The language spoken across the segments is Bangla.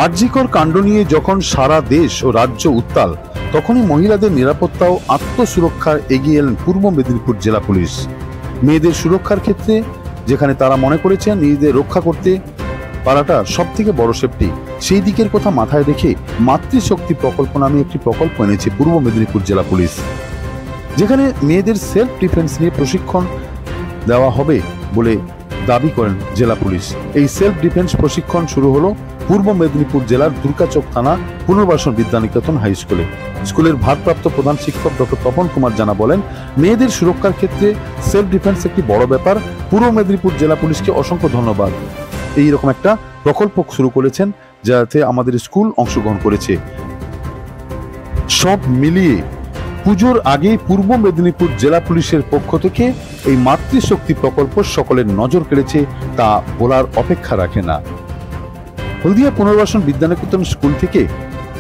আরজিকর কাণ্ড নিয়ে যখন সারা দেশ ও রাজ্য উত্তাল, তখনই মহিলাদের নিরাপত্তা ও আত্মসুরক্ষার এগিয়ে এলেন পূর্ব মেদিনীপুর জেলা পুলিশ। মেয়েদের সুরক্ষার ক্ষেত্রে যেখানে তারা মনে করেছেন নিজেদের রক্ষা করতে পারাটা সব থেকে বড় সেফটি, সেই দিকের কথা মাথায় রেখে মাতৃশক্তি প্রকল্প নামে একটি প্রকল্প এনেছে পূর্ব মেদিনীপুর জেলা পুলিশ, যেখানে মেয়েদের সেলফ ডিফেন্স নিয়ে প্রশিক্ষণ দেওয়া হবে বলে দাবি করেন জেলা পুলিশ। এই সেলফ ডিফেন্স প্রশিক্ষণ শুরু হলো পূর্ব মেদিনীপুর জেলার দুর্গাচক থানা পুনর্বাসন বিদ্যানিকেতন হাই স্কুলে। স্কুলের ভারপ্রাপ্ত প্রধান শিক্ষক ডক্টর তপন কুমার জানা বলেন, মেয়েদের সুরক্ষার ক্ষেত্রে সেলফ ডিফেন্স একটি বড় ব্যাপার। পূর্ব মেদিনীপুর জেলা পুলিশকে অসংখ্য ধন্যবাদ। এইরকম একটা প্রকল্প শুরু করেছেন, যাতে আমাদের স্কুল অংশগ্রহণ করেছে। সব মিলিয়ে পুজোর আগে পূর্ব মেদিনীপুর জেলা পুলিশের পক্ষ থেকে এই মাতৃশক্তি প্রকল্প সকলের নজর কেড়েছে, তা বলার অপেক্ষা রাখে না। হলদিয়া পুনর্বাসন বিদ্যানিকেতন স্কুল থেকে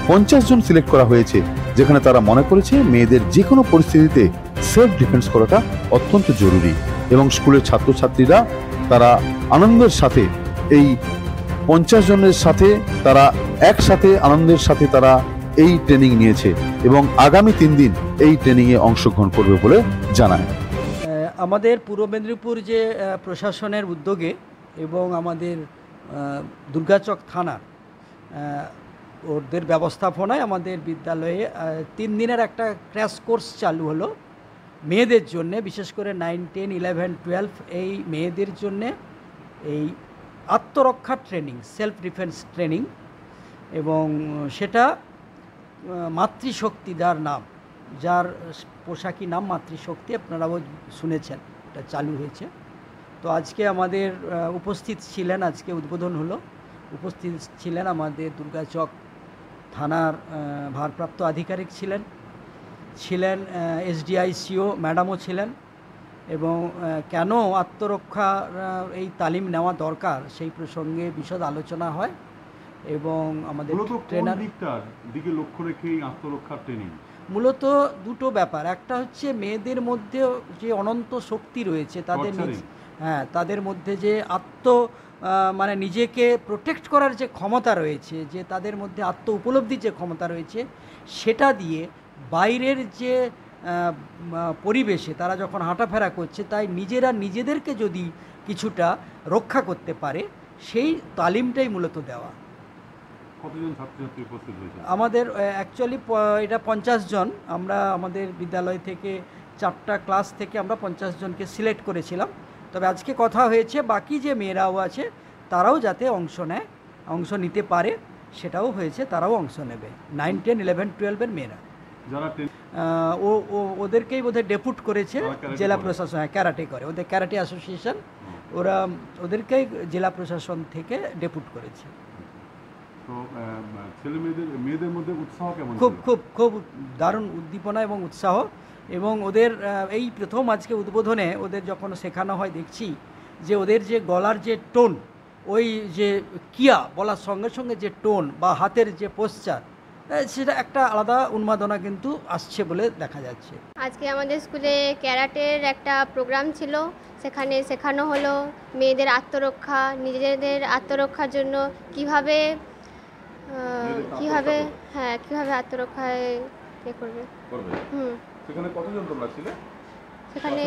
50 জন সিলেক্ট করা হয়েছে, যেখানে তারা মনে করেছে মেয়েদের যে কোনো পরিস্থিতিতে সেলফ ডিফেন্স করাটা অত্যন্ত জরুরি। এবং স্কুলের ছাত্রছাত্রীরা তারা আনন্দের সাথে এই 50 জনের সাথে তারা একসাথে আনন্দের সাথে তারা এই ট্রেনিং নিয়েছে এবং আগামী 3 দিন এই ট্রেনিংয়ে অংশগ্রহণ করবে বলে জানায়। আমাদের পূর্ব মেদিনীপুর যে প্রশাসনের উদ্যোগে এবং আমাদের দুর্গাচক থানার ওদের ব্যবস্থাপনায় আমাদের বিদ্যালয়ে 3 দিনের একটা ক্র্যাশ কোর্স চালু হলো মেয়েদের জন্য, বিশেষ করে 9, 10, 11, 12 এই মেয়েদের জন্য এই আত্মরক্ষা ট্রেনিং, সেলফ ডিফেন্স ট্রেনিং, এবং সেটা মাতৃশক্তিদার নাম, যার পোশাকি নাম মাতৃশক্তি, আপনারাও শুনেছেন, এটা চালু হয়েছে। তো আজকে আমাদের উপস্থিত ছিলেন, আজকে উদ্বোধন হলো, উপস্থিত ছিলেন আমাদের দুর্গাচক থানার ভারপ্রাপ্ত আধিকারিক ছিলেন SDICO ম্যাডামও ছিলেন, এবং কেন আত্মরক্ষার এই তালিম নেওয়া দরকার সেই প্রসঙ্গে বিশদ আলোচনা হয়। এবং আমাদের ট্রেনার দিকে লক্ষ্য রেখে আত্মরক্ষার ট্রেনিং মূলত দুটো ব্যাপার, একটা হচ্ছে মেয়েদের মধ্যে যে অনন্ত শক্তি রয়েছে তাদের, হ্যাঁ, তাদের মধ্যে যে মানে নিজেকে প্রোটেক্ট করার যে ক্ষমতা রয়েছে, যে তাদের মধ্যে আত্ম উপলব্ধির যে ক্ষমতা রয়েছে, সেটা দিয়ে বাইরের যে পরিবেশে তারা যখন হাঁটাফেরা করছে, তাই নিজেরা নিজেদেরকে যদি কিছুটা রক্ষা করতে পারে, সেই তালিমটাই মূলত দেওয়া। কতজন ছাত্রছাত্রী উপস্থিত হয়েছে? আমাদের অ্যাকচুয়ালি এটা 50 জন। আমরা আমাদের বিদ্যালয় থেকে 4টা ক্লাস থেকে আমরা 50 জনকে সিলেক্ট করেছিলাম। তবে আজকে কথা হয়েছে বাকি যে মেয়েরাও আছে তারাও যাতে অংশ নিতে পারে, সেটাও হয়েছে, তারাও অংশ নেবে। 9, 10, 11, 12 এর মেয়েরা যারা ওদেরকেই বোধহয় ডেপুট করেছে জেলা প্রশাসন, ক্যারাটে করে, ওদের ক্যারাটে অ্যাসোসিয়েশন, ওরা ওদেরকেই জেলা প্রশাসন থেকে ডেপুট করেছে। মেয়েদের মধ্যে উৎসাহ কেমন? খুব দারুণ উদ্দীপনা এবং উৎসাহ। এবং ওদের এই প্রথম আজকে উদ্বোধনে ওদের যখন শেখানো হয়, দেখছি যে ওদের যে গলার যে টোন, ওই যে কিয়া বলার সঙ্গে সঙ্গে যে টোন বা হাতের যে পোশ্চার, সেটা একটা আলাদা উন্মাদনা কিন্তু আসছে বলে দেখা যাচ্ছে। আজকে আমাদের স্কুলে ক্যারাটের একটা প্রোগ্রাম ছিল, সেখানে শেখানো হলো মেয়েদের আত্মরক্ষা, নিজেদের আত্মরক্ষার জন্য কিভাবে আত্মরক্ষায় করবে। সেখানে কতজন তোমরা ছিলে? সেখানে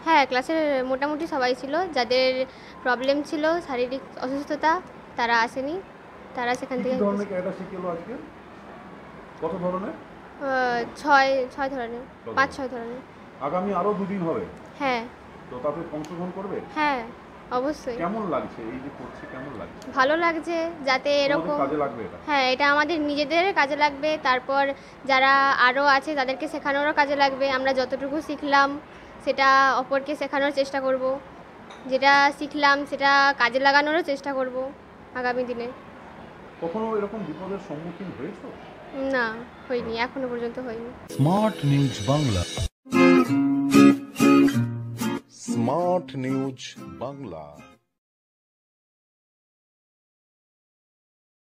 হ্যাঁ, ক্লাসের মোটামুটি সবাই ছিল। যাদের প্রবলেম ছিল, শারীরিক অসুস্থতা, তারা আসেনি, তারা সেখান থেকে। কত ধরনের? 6 ধরনের, 5-6 ধরনের। আগামী আরো 2 দিন হবে। হ্যাঁ। তো তাতে অংশগ্রহণ করবে? হ্যাঁ, অবশ্যই। কেমন লাগছে এই যে করছে, কেমন লাগছে? ভালো লাগছে, যাতে এরকম কাজে লাগবে এটা। হ্যাঁ, এটা আমাদের নিজেদের কাজে লাগবে, তারপর যারা আরও আছে তাদেরকে শেখানোরও কাজে লাগবে। আমরা যতটুকু শিখলাম সেটা অপরকে শেখানোর চেষ্টা করব, যেটা শিখলাম সেটা কাজে লাগানোরও চেষ্টা করব আগামী দিনে। কখনো এরকম বিপদের সম্মুখীন হয়েছো? না, হয়নি, এখনো পর্যন্ত হয়নি। Smart news Bangla, smart news Bangla.